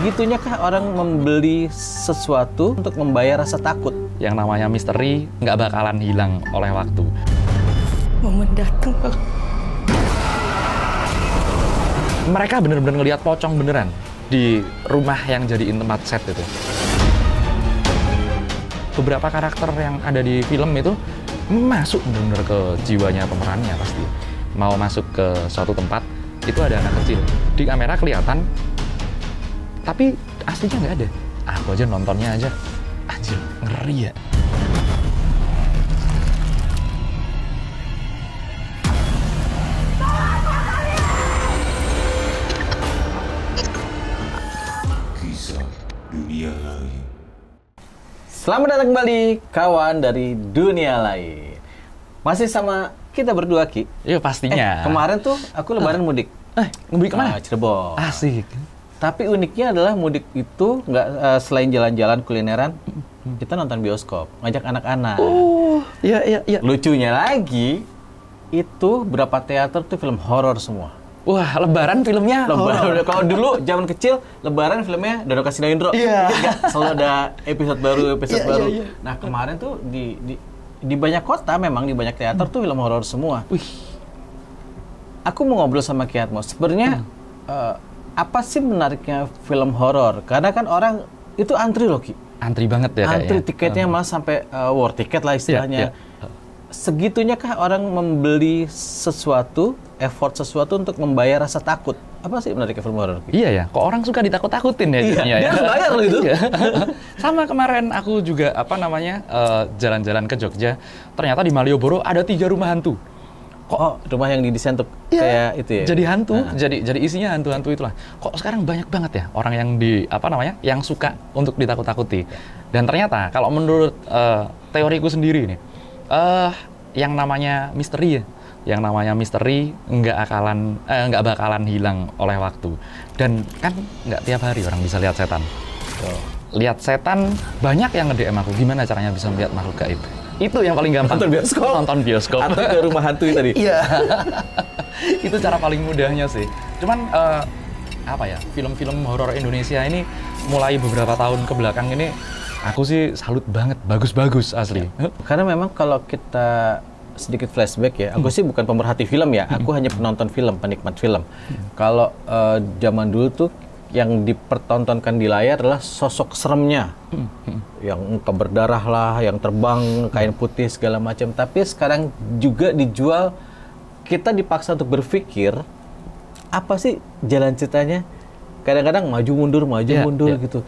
Segitunya kah orang membeli sesuatu untuk membayar rasa takut? Yang namanya misteri nggak bakalan hilang oleh waktu. Momen datang, Pak. Mereka bener-bener ngelihat pocong beneran di rumah yang jadiin tempat set itu. Beberapa karakter yang ada di film itu masuk bener-bener ke jiwanya pemerannya pasti. Mau masuk ke suatu tempat, itu ada anak kecil. Di kamera kelihatan, tapi aslinya nggak ada. Aku aja nontonnya aja, anjir, ngeri ya. Kisah dunia lain. Selamat datang kembali, kawan dari dunia lain. Masih sama kita berdua, Ki. Iya pastinya. Kemarin tuh aku lebaran mudik. Mudik kemana? Cirebon. Asik. Tapi uniknya adalah mudik itu nggak selain jalan-jalan kulineran, kita nonton bioskop, ngajak anak-anak. Oh, iya. Lucunya lagi, itu berapa teater tuh film horor semua. Wah, lebaran filmnya horor. Kalau dulu zaman kecil, lebaran filmnya Dono Kasino Indro. Iya. Selalu ada episode baru. Iya. Nah kemarin tuh di banyak kota memang di banyak teater tuh film horor semua. Wih. Aku mau ngobrol sama Ki Atmo. Sebenarnya apa sih menariknya film horor? Karena kan orang itu antri loh, Ki. Antri banget ya. Antri kayaknya. tiketnya malah sampai war tiket lah istilahnya. Iya. Segitunya kah orang membeli sesuatu, effort sesuatu untuk membayar rasa takut? Apa sih menariknya film horor? Iya ya, kok orang suka ditakut-takutin ya jadinya Dia harus bayar loh itu. Iya. Sama kemarin aku juga jalan-jalan ke Jogja, ternyata di Malioboro ada 3 rumah hantu. Kok rumah yang didesain untuk kayak itu ya? Jadi hantu, jadi isinya hantu-hantu itulah. Kok sekarang banyak banget ya orang yang yang suka untuk ditakut-takuti. Dan ternyata kalau menurut teoriku sendiri nih, yang namanya misteri nggak bakalan hilang oleh waktu. Dan kan nggak tiap hari orang bisa lihat setan. Lihat setan, banyak yang nge-DM aku, gimana caranya bisa melihat makhluk gaib. Itu yang paling gampang. Nonton bioskop. Atau ke rumah hantu tadi. Iya. Itu cara paling mudahnya sih. Cuman film-film horor Indonesia ini mulai beberapa tahun ke belakang ini aku sih salut banget, bagus-bagus asli. Karena memang kalau kita sedikit flashback ya, aku sih bukan pemerhati film ya, aku hanya penonton film, penikmat film. Kalau zaman dulu tuh yang dipertontonkan di layar adalah sosok seremnya, yang muka berdarah lah, yang terbang kain putih segala macam. Tapi sekarang juga dijual, kita dipaksa untuk berpikir apa sih jalan ceritanya. Kadang-kadang maju mundur gitu.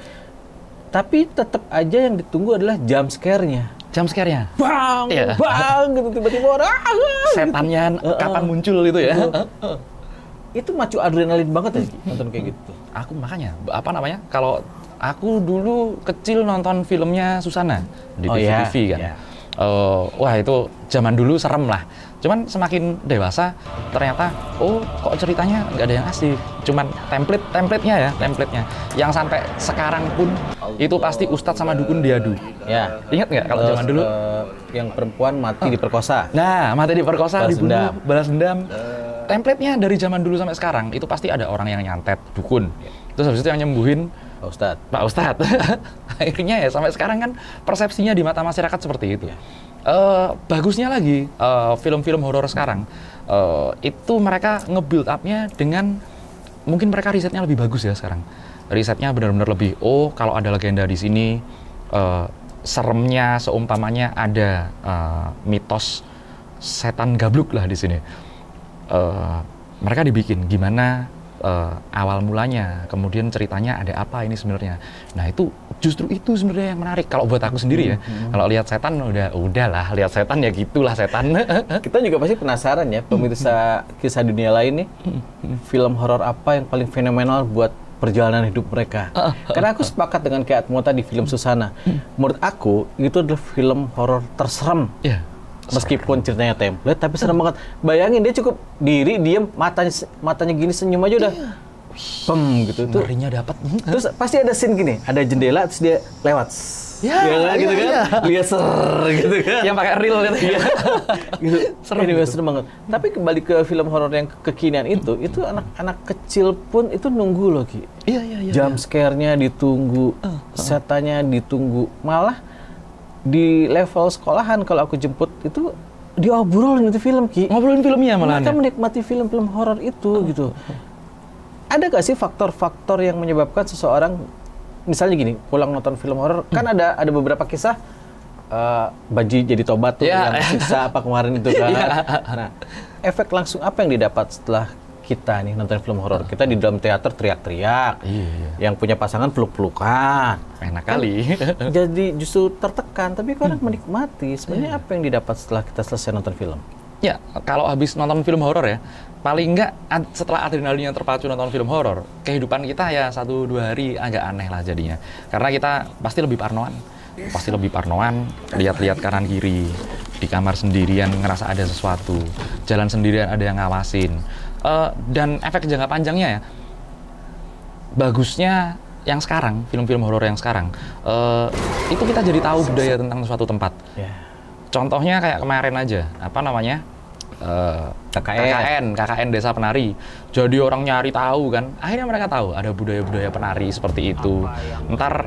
Tapi tetap aja yang ditunggu adalah jump scare-nya. Jump scare-nya? Bang, gitu tiba-tiba orang. Setannya kapan muncul itu ya? Itu macu adrenalin banget ya, nonton kayak gitu. Aku makanya, kalau aku dulu kecil nonton filmnya Susana di TV kan. Wah itu zaman dulu serem lah. Cuman semakin dewasa ternyata, kok ceritanya nggak ada yang asli. Cuman template-nya. Yang sampai sekarang pun itu pasti ustadz sama dukun diadu. Ya. Ingat nggak kalau zaman dulu? Yang perempuan mati diperkosa. Nah, mati diperkosa, dibunuh, balas dendam. Template-nya dari zaman dulu sampai sekarang itu pasti ada orang yang nyantet, dukun. Terus habis itu yang nyembuhin Pak Ustadz. Akhirnya ya sampai sekarang kan persepsinya di mata masyarakat seperti itu. Bagusnya lagi film-film horor sekarang itu mereka nge-build up-nya dengan mungkin mereka risetnya lebih bagus ya sekarang. Risetnya benar-benar lebih kalau ada legenda di sini seremnya seumpamanya ada mitos setan gabluk lah di sini. Mereka dibikin gimana awal mulanya, kemudian ceritanya ada apa ini sebenarnya. Nah itu justru itu sebenarnya yang menarik kalau buat aku sendiri ya. Kalau lihat setan udahlah lihat setan ya gitulah setan. Kita juga pasti penasaran ya pemirsa kisah dunia lain nih, film horor apa yang paling fenomenal buat perjalanan hidup mereka. Karena aku sepakat dengan Ki Atmo tadi film Susana. Menurut aku itu adalah film horor terserem. Meskipun ceritanya template, tapi serem banget. Bayangin dia cukup diri, diam, matanya gini senyum aja udah, gitu. Ngerinya dapat. Terus pasti ada scene gini, ada jendela, terus dia lewat. gitu kan? Lihat gitu kan? Yang pakai reel gitu. Gitu. Seru banget. Tapi kembali ke film horor yang kekinian itu anak-anak kecil pun itu nunggu loh, Ki. Iya. Jump scare-nya ditunggu, setannya ditunggu. Malah di level sekolahan kalau aku jemput itu diobrolin itu film, Ki. Ngobrolin filmnya malah. Mereka menikmati film-film horor itu gitu. Ada gak sih faktor-faktor yang menyebabkan seseorang misalnya gini, pulang nonton film horor, kan ada beberapa kisah Baji jadi tobat tuh yang siksa apa kemarin itu kan. Nah, efek langsung apa yang didapat setelah kita nih nonton film horor? Kita di dalam teater teriak-teriak, yang punya pasangan peluk-pelukan, enak kali. Jadi justru tertekan, tapi orang menikmati. Sebenarnya apa yang didapat setelah kita selesai nonton film? Ya, kalau habis nonton film horor ya, paling enggak setelah adrenalinnya terpacu nonton film horor, kehidupan kita ya 1-2 hari agak aneh lah jadinya. Karena kita pasti lebih parnoan. Lihat-lihat kanan kiri, di kamar sendirian ngerasa ada sesuatu, jalan sendirian ada yang ngawasin. Dan efek jangka panjangnya ya, bagusnya yang sekarang, film-film horor yang sekarang, itu kita jadi tahu budaya tentang suatu tempat. Contohnya kayak kemarin aja, apa namanya? KKN Desa Penari. Jadi orang nyari tahu kan, akhirnya mereka tahu ada budaya-budaya penari seperti itu. Ntar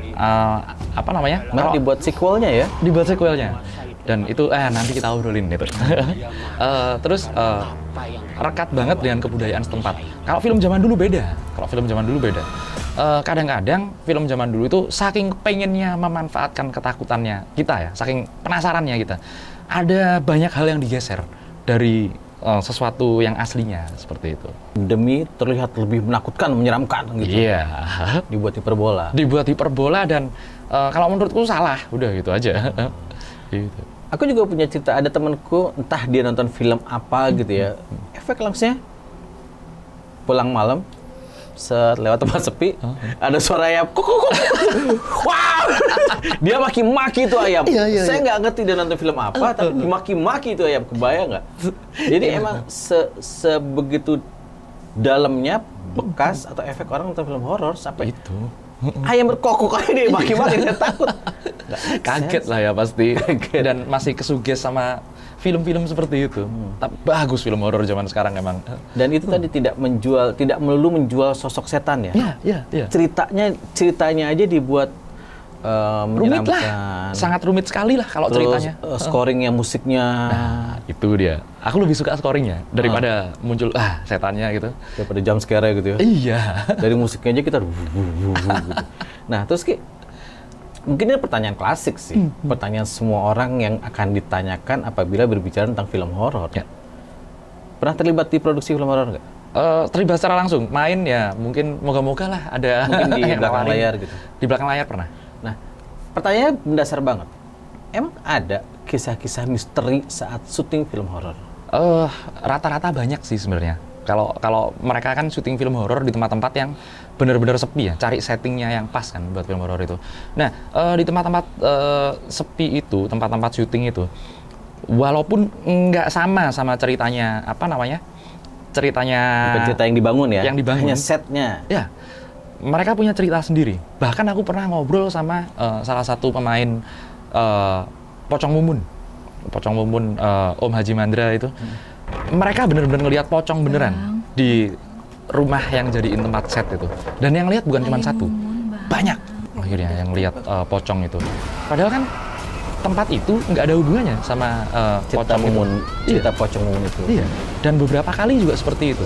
apa namanya? Malah dibuat sequelnya ya? Dibuat sequelnya. Dan itu nanti kita obrolin itu. Terus rekat banget dengan kebudayaan setempat. Kalau film zaman dulu beda. Kadang-kadang film zaman dulu itu saking pengennya memanfaatkan ketakutannya kita ya, saking penasarannya kita, ada banyak hal yang digeser dari sesuatu yang aslinya seperti itu. Demi terlihat lebih menakutkan, menyeramkan gitu. Iya. Dibuat hiperbola dan kalau menurutku salah, udah gitu aja. Gitu. Aku juga punya cerita, ada temanku entah dia nonton film apa gitu ya, efek langsungnya pulang malam lewat tempat sepi, ada suara ayam, wow, dia maki-maki itu ayam. Saya nggak ngerti dia nonton film apa, tapi dimaki-maki itu ayam, kebayang nggak? Jadi emang sebegitu dalamnya bekas atau efek orang nonton film horor sampai itu. Ayam berkokok aja dia maki-maki, dia takut. Kaget lah ya pasti. Dan masih kesuges sama film-film seperti itu. Tapi bagus film horor zaman sekarang emang. Dan itu tadi tidak melulu menjual sosok setan ya. Iya. Ceritanya aja dibuat rumit lah. Sangat rumit sekali lah kalau ceritanya. Scoringnya, musiknya. Nah, itu dia. Aku lebih suka scoringnya daripada muncul setannya gitu. Daripada jump scare gitu ya. Iya. Dari musiknya aja kita gitu. Nah, terus Ki, mungkin ini pertanyaan klasik sih. Pertanyaan semua orang yang akan ditanyakan apabila berbicara tentang film horor. Ya. Pernah terlibat di produksi film horor nggak? Terlibat secara langsung. Main ya, mungkin moga-moga lah ada. Mungkin di belakang layar gitu. Di belakang layar pernah. Nah, pertanyaannya mendasar banget. Emang ada kisah-kisah misteri saat syuting film horor? Rata-rata banyak sih sebenarnya. Kalau mereka kan syuting film horor di tempat-tempat yang benar-benar sepi ya, cari settingnya yang pas kan buat film horor itu. Nah, di tempat-tempat sepi itu, tempat-tempat syuting itu, walaupun nggak sama ceritanya, apa namanya? Ceritanya. Bukan cerita yang dibangun ya? Yang dibangun. Hanya setnya. Ya. Mereka punya cerita sendiri. Bahkan aku pernah ngobrol sama salah satu pemain Pocong Mumun, Om Haji Mandra itu. Mereka benar-benar ngelihat pocong beneran di rumah yang jadiin tempat set itu. Dan yang lihat bukan cuma satu, banyak akhirnya yang lihat pocong itu. Padahal kan tempat itu nggak ada hubungannya sama Pocong Mumun, cerita Pocong Mumun itu. Iya. Dan beberapa kali juga seperti itu.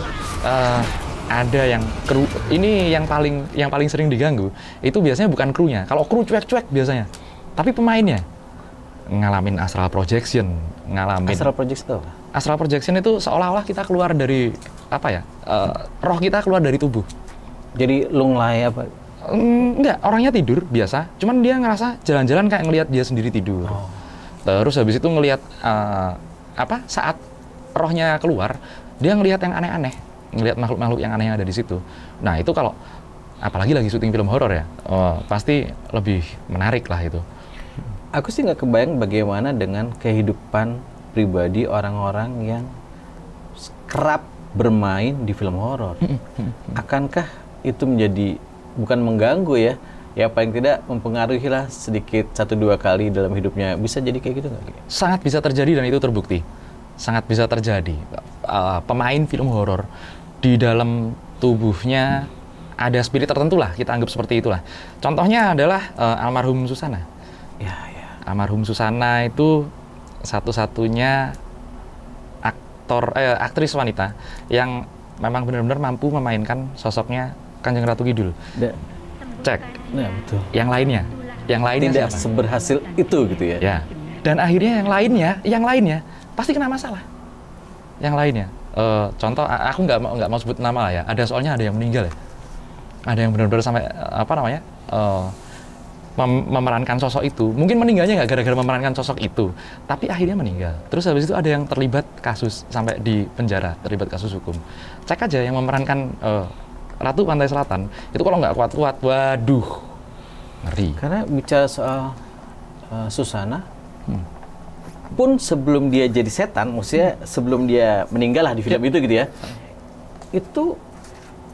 Ada yang kru, ini yang paling sering diganggu itu biasanya bukan krunya. Kalau kru cuek-cuek biasanya, tapi pemainnya ngalamin astral projection, Astral projection itu apa? Astral projection itu seolah-olah kita keluar dari apa ya? Roh kita keluar dari tubuh. Jadi lunglai apa? Enggak, orangnya tidur biasa, cuman dia ngerasa jalan-jalan kayak ngelihat dia sendiri tidur. Terus habis itu ngelihat saat rohnya keluar, dia ngelihat yang aneh-aneh, ngelihat makhluk-makhluk yang aneh yang ada di situ. Nah, itu kalau apalagi lagi syuting film horor ya, pasti lebih menarik lah itu. Aku sih nggak kebayang bagaimana dengan kehidupan pribadi orang-orang yang kerap bermain di film horor. Akankah itu menjadi bukan mengganggu ya, ya paling tidak mempengaruhi lah sedikit 1-2 kali dalam hidupnya. Bisa jadi kayak gitu nggak? Sangat bisa terjadi dan itu terbukti. Sangat bisa terjadi. Pemain film horor di dalam tubuhnya ada spirit tertentu lah, kita anggap seperti itulah. Contohnya adalah almarhum Susana. Ya. Almarhum Susana itu satu-satunya aktris wanita yang memang benar-benar mampu memainkan sosoknya Kanjeng Ratu Kidul. Cek. Nah, betul. Yang lainnya Tidak siapa? seberhasil itu gitu ya. Ya. Dan akhirnya yang lainnya pasti kena masalah. Yang lainnya, contoh, aku nggak mau sebut nama lah ya. Soalnya ada yang meninggal ya. Ada yang benar-benar sampai memerankan sosok itu. Mungkin meninggalnya nggak gara-gara memerankan sosok itu, tapi akhirnya meninggal. Terus habis itu ada yang terlibat kasus sampai di penjara, terlibat kasus hukum. Cek aja yang memerankan Ratu Pantai Selatan itu kalau nggak kuat-kuat, waduh, ngeri. Karena bicara soal Susana, pun sebelum dia jadi setan, maksudnya sebelum dia meninggal lah di film itu gitu ya, itu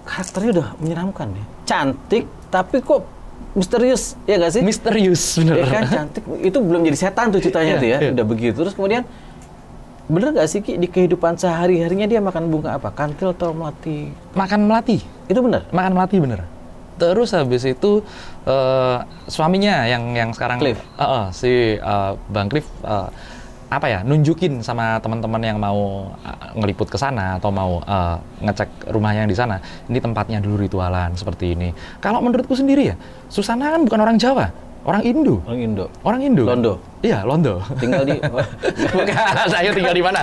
karakternya udah menyeramkan ya. Cantik, tapi kok misterius, ya nggak sih? Misterius, bener. Ya kan, cantik. Itu belum jadi setan tuh ceritanya tuh ya, udah begitu. Terus kemudian, bener nggak sih Ki, di kehidupan sehari-harinya dia makan bunga apa? Kantil atau melati? Makan melati. Itu bener? Makan melati, bener. Terus habis itu suaminya yang sekarang Cliff. Bang Cliff nunjukin sama teman-teman yang mau ngeliput ke sana atau mau ngecek rumahnya yang di sana, ini tempatnya dulu ritualan seperti ini. Kalau menurutku sendiri ya, Susana kan bukan orang Jawa, orang Indo. Orang Indo. Londo. Iya, Londo. Tinggal di Bukan, saya tinggal di mana?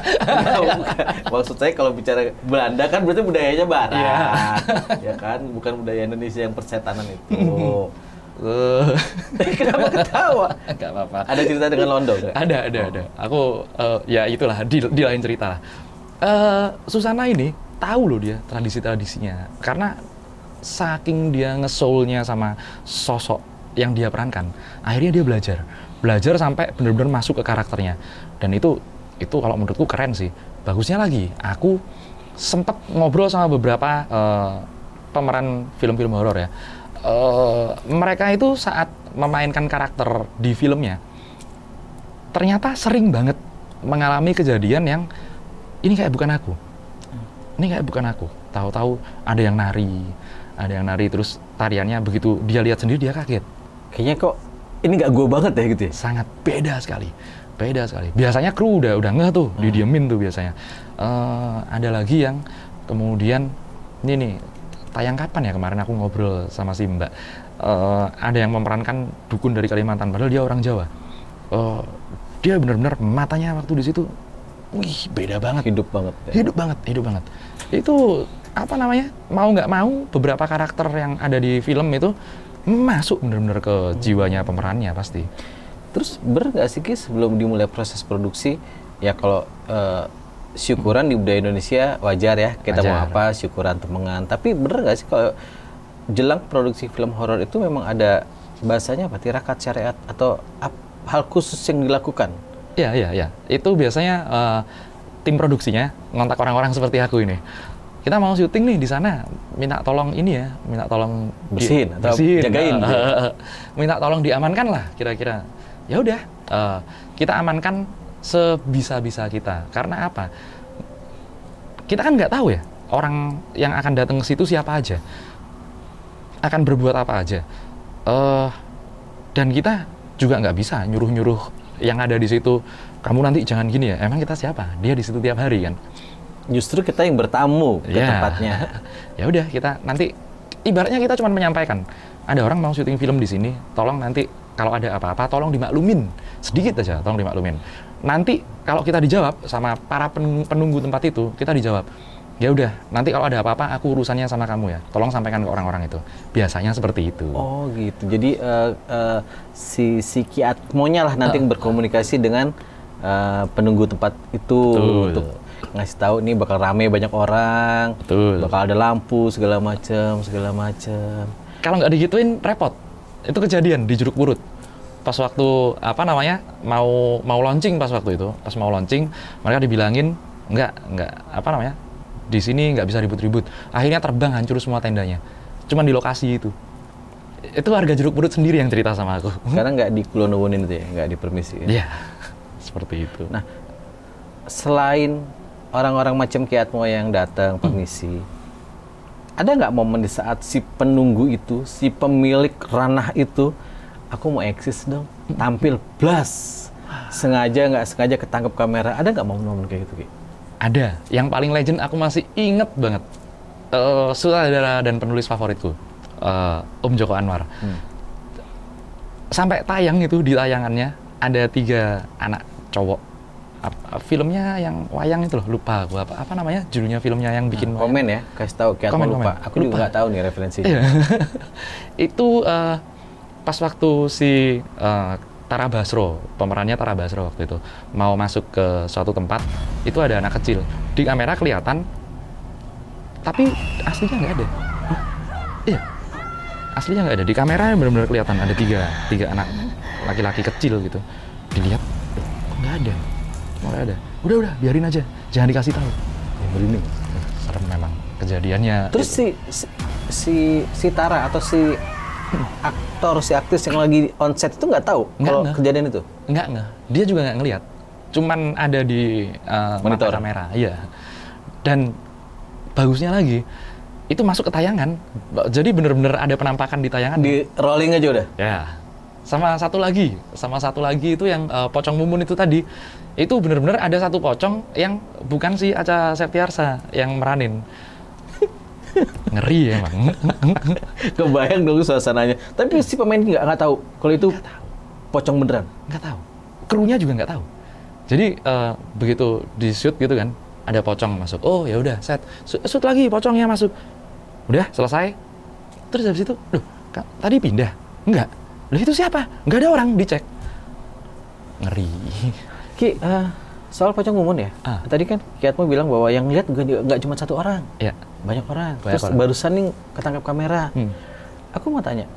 Maksud saya kalau bicara Belanda kan berarti budayanya barat. Iya. Ya kan, bukan budaya Indonesia yang persetanan itu. Kenapa ketawa? Enggak apa-apa. Ada cerita dengan Londo? Ada. Aku ya itulah di lain cerita lah. Susana ini tahu loh dia tradisi-tradisinya karena saking dia ngesoulnya sama sosok yang dia perankan, akhirnya dia belajar sampai benar-benar masuk ke karakternya. Dan itu kalau menurutku keren sih. Bagusnya lagi, aku sempat ngobrol sama beberapa pemeran film-film horor ya. Mereka itu saat memainkan karakter di filmnya ternyata sering banget mengalami kejadian yang ini kayak bukan aku. Tahu-tahu ada yang nari terus tariannya begitu dia lihat sendiri dia kaget. Kayaknya kok ini nggak gue banget ya gitu ya? Sangat beda sekali. Biasanya kru udah ngeh tuh, didiemin tuh biasanya. Ada lagi yang kemudian ini nih, tayang kapan ya kemarin aku ngobrol sama si Mbak, ada yang memerankan dukun dari Kalimantan padahal dia orang Jawa. Dia benar-benar matanya waktu di situ, wih beda banget. Hidup banget. Itu mau nggak mau beberapa karakter yang ada di film itu masuk benar-benar ke jiwanya pemerannya pasti. Terus bener nggak sih Ki, sebelum dimulai proses produksi ya kalau syukuran di budaya Indonesia wajar ya, kita mau apa syukuran temengan, tapi bener nggak sih kalau jelang produksi film horor itu memang ada bahasanya apa, tirakat syariat atau hal khusus yang dilakukan? Iya. Itu biasanya tim produksinya ngontak orang-orang seperti aku ini. Kita mau syuting nih di sana, minta tolong bersihin atau jagain. Minta tolong diamankan lah kira-kira. Ya udah, kita amankan sebisa-bisa kita. Karena apa? Kita kan nggak tahu ya orang yang akan datang ke situ siapa aja, akan berbuat apa aja. Dan kita juga nggak bisa nyuruh-nyuruh yang ada di situ. Kamu nanti jangan gini ya. Emang kita siapa? Dia di situ tiap hari kan. Justru kita yang bertamu ke tempatnya. Ya udah, kita nanti ibaratnya kita cuma menyampaikan. Ada orang mau syuting film di sini, tolong nanti kalau ada apa-apa tolong dimaklumin. Sedikit aja, tolong dimaklumin. Nanti kalau kita dijawab sama para penunggu tempat itu, kita dijawab. Ya udah, nanti kalau ada apa-apa aku urusannya sama kamu ya. Tolong sampaikan ke orang-orang itu. Biasanya seperti itu. Oh gitu. Jadi si Kiatmonya lah nanti yang berkomunikasi dengan penunggu tempat itu. Untuk ngasih tahu nih bakal rame banyak orang. Bakal ada lampu segala macam. Kalau nggak digituin repot. Itu kejadian di Jeruk Purut. Pas waktu mau launching pas waktu itu, pas mau launching mereka dibilangin nggak di sini nggak bisa ribut-ribut. Akhirnya terbang hancur semua tendanya. Cuman di lokasi itu. Itu warga Jeruk Purut sendiri yang cerita sama aku. Karena nggak dikulonuwunin itu ya, nggak dipermisi. Iya, seperti itu. Nah, selain orang-orang macam Ki Atmo yang datang permisi, ada nggak momen di saat si penunggu itu, si pemilik ranah itu, aku mau eksis dong, tampil blast, sengaja nggak sengaja ketangkep kamera, ada nggak momen-momen kayak gitu Ki? Ada, yang paling legend aku masih inget banget. Sutradara dan penulis favoritku, Om Joko Anwar. Sampai tayang itu, di tayangannya ada 3 anak cowok. Filmnya yang wayang itu loh, lupa aku apa namanya judulnya filmnya yang bikin komen ya, kasih tahu Ki Atmo lupa. Aku juga nggak tahu nih referensinya. Itu pas waktu si Tara Basro, pemerannya Tara Basro waktu itu mau masuk ke suatu tempat, itu ada anak kecil di kamera kelihatan, tapi aslinya nggak ada. Iya, aslinya nggak ada, di kamera benar-benar kelihatan ada tiga anak laki-laki kecil gitu. Dilihat nggak ada. Nggak ada. Udah, biarin aja. Jangan dikasih tahu. Ya, merinding. Serem memang kejadiannya. Terus si Tara atau si aktor, si aktris yang lagi on set itu nggak tahu kalau kejadian itu? Nggak. Dia juga nggak ngelihat. Cuman ada di monitor kamera. Iya. Dan bagusnya lagi, itu masuk ke tayangan. Jadi bener-bener ada penampakan di tayangan. Di rolling aja udah? Ya. Sama satu lagi itu yang Pocong Mumun itu tadi. Itu benar-benar ada satu pocong yang bukan si Acha Septiarsa yang meranin. Ngeri emang. Kebayang dong suasananya. Tapi si pemain nggak tahu kalau itu pocong beneran. Nggak tahu. Krunya juga nggak tahu. Jadi begitu di shoot gitu kan, ada pocong masuk. Oh ya udah, set. Shoot lagi, pocongnya masuk. Udah selesai. Terus habis itu, loh, tadi pindah? Enggak. Loh itu siapa? Nggak ada orang, dicek. Ngeri. Ki, soal Pocong Mumun ya, tadi kan Ki Atmo bilang bahwa yang lihat nggak cuma 1 orang, ya. Banyak orang. Terus barusan nih ketangkap kamera. Aku mau tanya,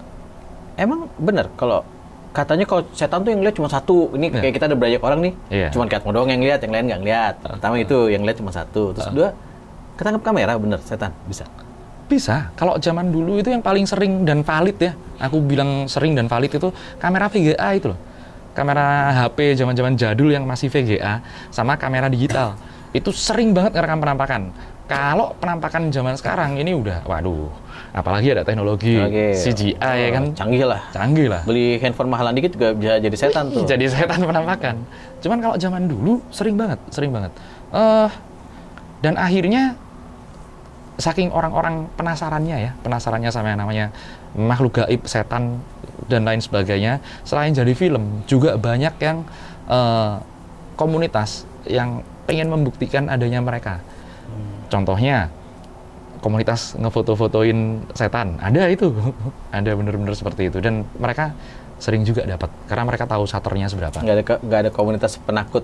emang benar kalau katanya kalau setan tuh yang lihat cuma 1, ini kayak kita ada banyak orang nih, cuma Ki Atmo doang yang lihat, yang lain nggak ngeliat. Pertama itu yang lihat cuma 1, terus 2 ketangkap kamera, bener setan bisa? Bisa. Kalau zaman dulu itu yang paling sering dan valid ya, aku bilang sering dan valid itu kamera VGA itu loh. Kamera HP zaman-zaman jadul yang masih VGA sama kamera digital. Itu sering banget ngerekam penampakan. Kalau penampakan zaman sekarang ini udah, waduh, apalagi ada teknologi CGI ya kan. Canggih lah. Beli handphone mahalan dikit juga bisa jadi setan tuh. Jadi setan penampakan. Cuman kalau zaman dulu sering banget. Dan akhirnya saking orang-orang penasarannya sama yang namanya makhluk gaib, setan dan lain sebagainya, selain jadi film juga banyak yang komunitas yang pengen membuktikan adanya mereka. Contohnya komunitas ngefoto-fotoin setan, ada itu. Ada bener-bener seperti itu, dan mereka sering juga dapat karena mereka tahu shutternya seberapa. Nggak ada komunitas penakut.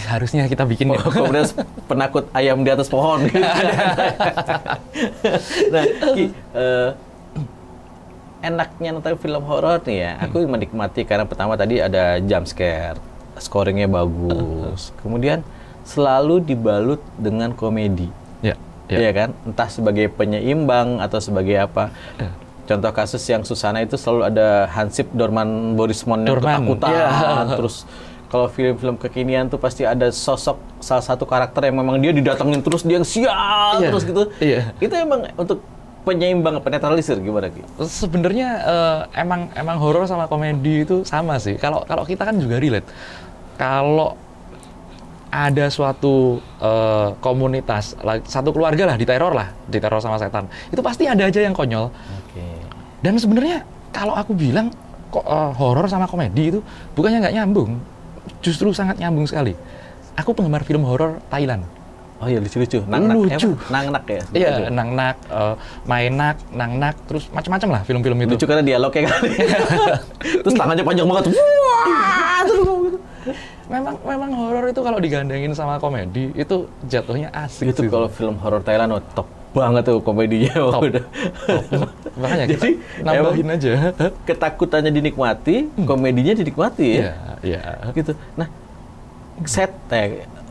Harusnya kita bikin komunitas penakut ayam di atas pohon. Nah, enaknya nonton film horor nih ya, aku menikmati karena pertama tadi ada jump scare, scoringnya bagus, kemudian selalu dibalut dengan komedi, ya kan, entah sebagai penyeimbang atau sebagai apa. Contoh kasus yang Susana itu selalu ada Hansip Dorman Borismon yang ketakutan, terus kalau film-film kekinian tuh pasti ada sosok salah satu karakter yang memang dia didatengin terus, dia yang sial terus gitu. Itu emang untuk penyeimbang, penetralisir gimana Ki? Sebenarnya emang horor sama komedi itu sama sih. Kalau kita kan juga relate. Kalau ada suatu komunitas, satu keluarga lah diteror sama setan, itu pasti ada aja yang konyol. Dan sebenarnya kalau aku bilang horor sama komedi itu bukannya nggak nyambung, justru sangat nyambung sekali. Aku penggemar film horor Thailand. Oh iya, lucu-lucu. Nangnak ya? Iya, Nangnak, Mainak, Nangnak, terus macam-macam lah film-film itu. Lucu karena dialognya kali. Terus tangannya panjang banget. Wah, terus Memang horor itu kalau digandengin sama komedi itu jatuhnya asik. Itu kalau film horor Thailand top banget tuh komedinya. Top. Makanya jadi nambahin aja. Ketakutannya dinikmati, komedinya dinikmati ya. Iya. Gitu. Nah, set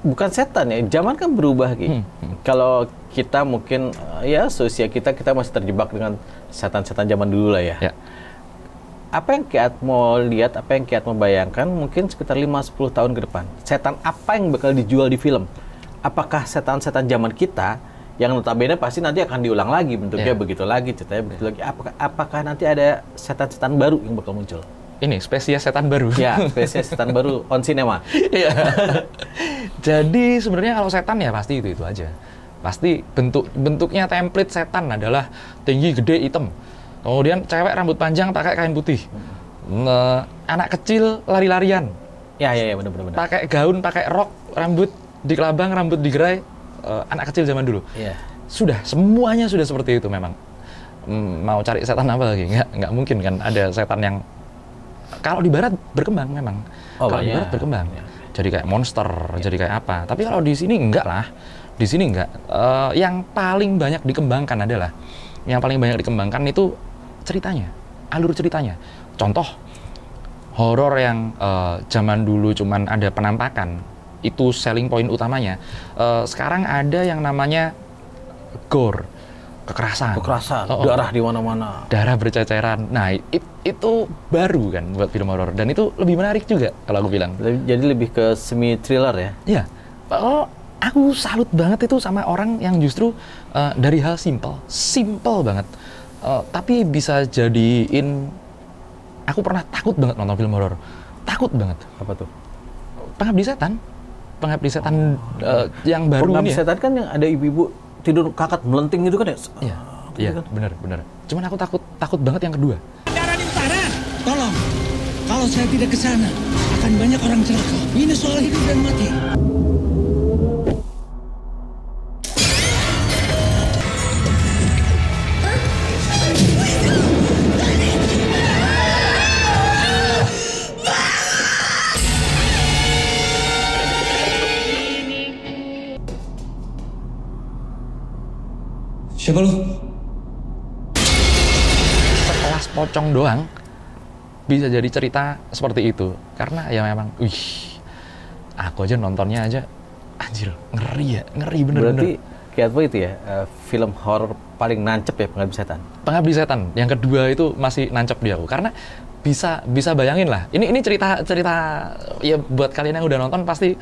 bukan setan ya, zaman kan berubah Ki. Kalau kita mungkin ya seusia kita masih terjebak dengan setan-setan zaman dulu lah ya. Apa yang Kiat mau lihat, apa yang Kiat mau bayangkan mungkin sekitar 5-10 tahun ke depan. Setan apa yang bakal dijual di film? Apakah setan-setan zaman kita yang notabene pasti nanti akan diulang lagi bentuknya begitu lagi, ceritanya begitu lagi. Apakah nanti ada setan-setan baru yang bakal muncul? Ini spesies setan baru. Ya, spesies setan baru on cinema. Iya. Jadi sebenarnya kalau setan ya pasti itu aja. Pasti bentuknya template setan adalah tinggi, gede, hitam. Kemudian cewek rambut panjang pakai kain putih. Anak kecil lari-larian. Ya, benar-benar. Pakai gaun, pakai rok, rambut dikelabang, rambut digerai. Anak kecil zaman dulu. Sudah, semuanya sudah seperti itu memang. Mau cari setan apa lagi? Nggak mungkin kan ada setan yang kalau di barat berkembang memang. Kalau di barat berkembang. Jadi kayak monster, jadi kayak apa. Tapi kalau di sini enggak lah. Di sini enggak. Yang paling banyak dikembangkan adalah itu ceritanya, alur ceritanya. Contoh horor yang zaman dulu cuman ada penampakan, itu selling point utamanya. Sekarang ada yang namanya gore, kekerasan, darah di mana-mana, darah berceceran. Nah, itu baru kan buat film horor, dan itu lebih menarik juga kalau aku bilang. Jadi lebih ke semi thriller ya? Iya. Aku salut banget itu sama orang yang justru dari hal simple banget, tapi bisa jadiin. Aku pernah takut banget nonton film horor, takut banget. Apa tuh? Pengabdi Setan yang baru ini. Pengabdi Setan kan yang ada ibu-ibu tidur kakak melenting gitu kan ya? Iya, benar. Cuman aku takut banget yang kedua. Darah di utara, tolong. Kalau saya tidak ke sana, akan banyak orang celaka. Ini soal hidup dan mati. Siapa lu? Sekelas pocong doang bisa jadi cerita seperti itu. Karena ya memang, aku aja nontonnya aja, anjir, ngeri bener-bener. Berarti kayak apa itu ya, film horor paling nancep ya Pengabdi Setan? Pengabdi Setan, yang kedua itu masih nancep di aku. Karena bisa bayangin lah, ini cerita ya buat kalian yang udah nonton pasti,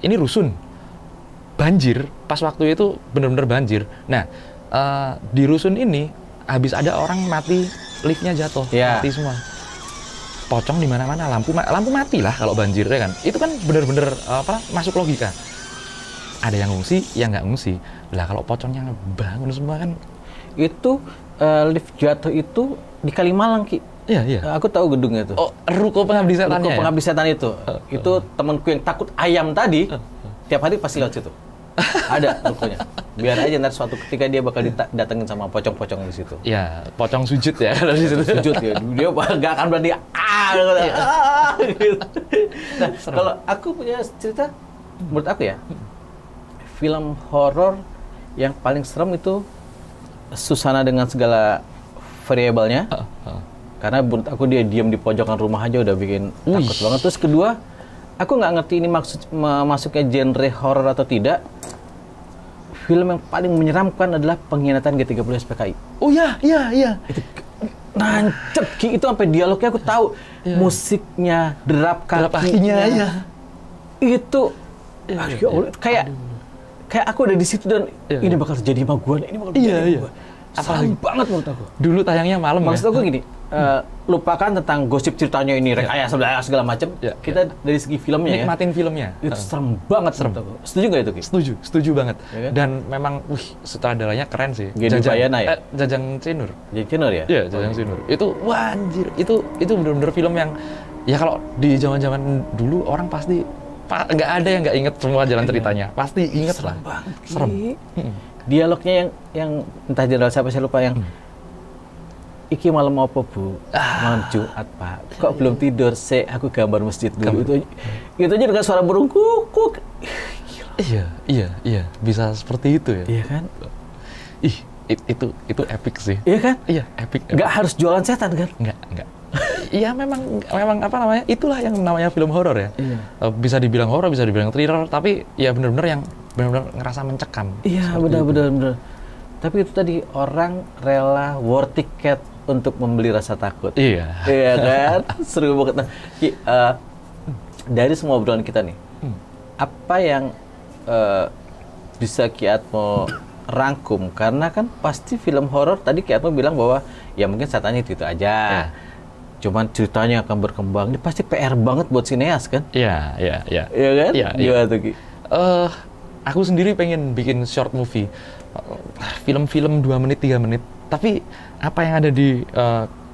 ini rusun. Banjir, pas waktu itu bener-bener banjir. Nah, di rusun ini habis ada orang mati, liftnya jatuh, mati semua. Pocong di mana-mana, lampu mati lah kalau banjir ya kan. Itu kan bener-bener masuk logika. Ada yang ngungsi, yang nggak ngungsi. Lah kalau pocongnya ngebangun semua kan. Itu lift jatuh itu di Kalimalang Ki. Iya. Aku tahu gedungnya itu. Oh, ruko Pengabdi Setannya. Ruko Pengabdi Setan itu. Itu temanku yang takut ayam tadi. Tiap hari pasti lewat situ. Ada rukonya. Biar aja ntar suatu ketika dia bakal didatengin sama pocong-pocong di situ. Ya, pocong sujud ya kalau di situ. Sujud ya. Dia nggak akan berani gitu. Nah, kalau aku punya cerita, menurut aku ya, film horor yang paling serem itu Susana dengan segala variabelnya. Karena menurut aku dia diam di pojokan rumah aja udah bikin takut banget. Terus kedua, aku nggak ngerti ini masuknya genre horor atau tidak. Film yang paling menyeramkan adalah Pengkhianatan G30 SPKI. Oh iya. Itu nancep Ki, itu sampai dialognya aku tahu. Musiknya, derap kakinya. Itu kayak aku ada di situ dan ini bakal terjadi sama gue. Ini bakal terjadi sama gue. Serem banget menurut aku. Dulu tayangnya malam. Maksud aku gini, lupakan tentang gosip ceritanya ini, rekayasa segala macam. Kita dari segi filmnya nikmatin filmnya. Itu serem banget. Setuju nggak itu Ki? Setuju banget. Ya kan? Dan memang, sutradaranya keren sih. Bayana ya? Jajang Cinur. Jajang Cinur ya? Iya, Jajang Cinur. Itu, wah anjir, itu bener-bener film yang, ya kalau di zaman-zaman dulu orang pasti nggak ada yang nggak inget semua jalan ceritanya. Pasti inget lah. Serem. Dialognya yang entah jenderal siapa saya lupa yang iki malam apa Bu? Malam Jumat Pak. Kok belum tidur? Aku gambar masjid dulu. Itu aja dengan suara burung kukuk. Iya. Bisa seperti itu ya. Iya kan? Itu epic sih. Iya kan? Iya, epic. Nggak harus jualan setan kan? Nggak. Iya memang apa namanya? Itulah yang namanya film horor ya. Iya. Bisa dibilang horor, bisa dibilang thriller, tapi ya benar-benar yang benar-benar ngerasa mencekam. Iya, benar. Tapi itu tadi orang rela war ticket untuk membeli rasa takut. Iya. Iya kan? Seru banget. Nah, dari semua obrolan kita nih, apa yang bisa Ki Atmo rangkum? Karena kan pasti film horor tadi Ki Atmo bilang bahwa ya mungkin setannya itu aja. Ya. Cuman ceritanya akan berkembang. Ini pasti PR banget buat sineas kan? Iya. Iya kan? Iya. Gimana tuh Ki? Aku sendiri pengen bikin short movie, film-film 2 menit, 3 menit. Tapi apa yang ada di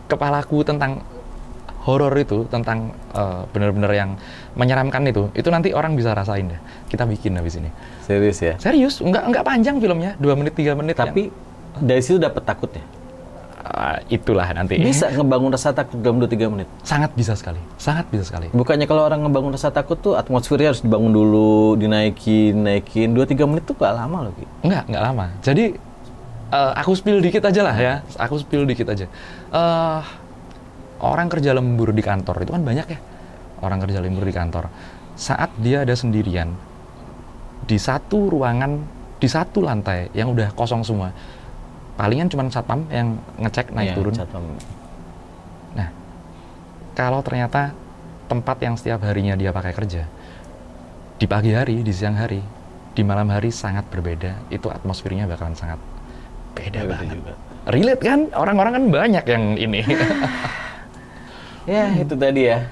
kepalaku tentang horor itu, tentang benar-benar yang menyeramkan itu nanti orang bisa rasain deh. Kita bikin habis ini. Serius ya? Serius, nggak panjang filmnya, 2 menit, 3 menit. Tapi dari situ dapat takutnya? Itulah nanti. Bisa ngebangun rasa takut dalam 2-3 menit? Sangat bisa sekali. Bukannya kalau orang ngebangun rasa takut tuh atmosfernya harus dibangun dulu, dinaikin, 2-3 menit tuh gak lama loh Ki? Nggak lama. Jadi aku spill dikit aja lah ya. Orang kerja lembur di kantor itu kan banyak ya. Orang kerja lembur di kantor. Saat dia ada sendirian di satu ruangan, di satu lantai yang udah kosong semua. Palingan cuma satpam yang ngecek naik turun. Satpam. Nah, kalau ternyata tempat yang setiap harinya dia pakai kerja, di pagi hari, di siang hari, di malam hari sangat berbeda, itu atmosfernya bakalan sangat beda banget. Juga. Relate kan? Orang-orang kan banyak yang ini. Ya, itu tadi ya.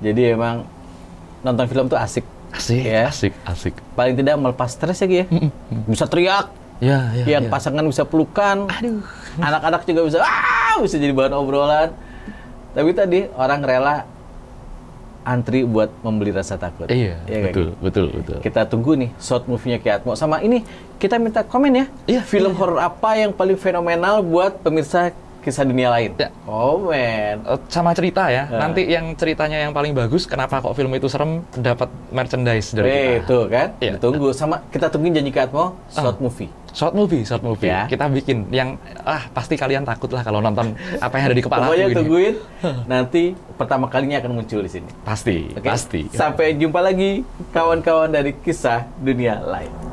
Jadi emang nonton film tuh asik. Asik. Paling tidak melepas stres ya Ki ya. Bisa teriak. Yang pasangan bisa pelukan. Aduh. Anak-anak juga bisa jadi bahan obrolan. Tapi tadi orang rela antri buat membeli rasa takut. Iya, ya, betul. Kita tunggu nih short movie-nya Ki Atmo. Sama ini kita minta komen ya. Iya, film horor apa yang paling fenomenal buat pemirsa Kisah Dunia Lain? Ya. Komen. Sama cerita ya. Nanti yang ceritanya yang paling bagus, kenapa kok film itu serem, dapat merchandise dari kita. Itu kan. Ya. Tunggu sama kita tungguin janji Ki Atmo short movie. Short movie. Ya. Kita bikin yang pasti kalian takut lah kalau nonton apa yang ada di kepala. Pokoknya tungguin. Nanti pertama kalinya akan muncul di sini. Pasti. Sampai jumpa lagi kawan-kawan dari Kisah Dunia Lain.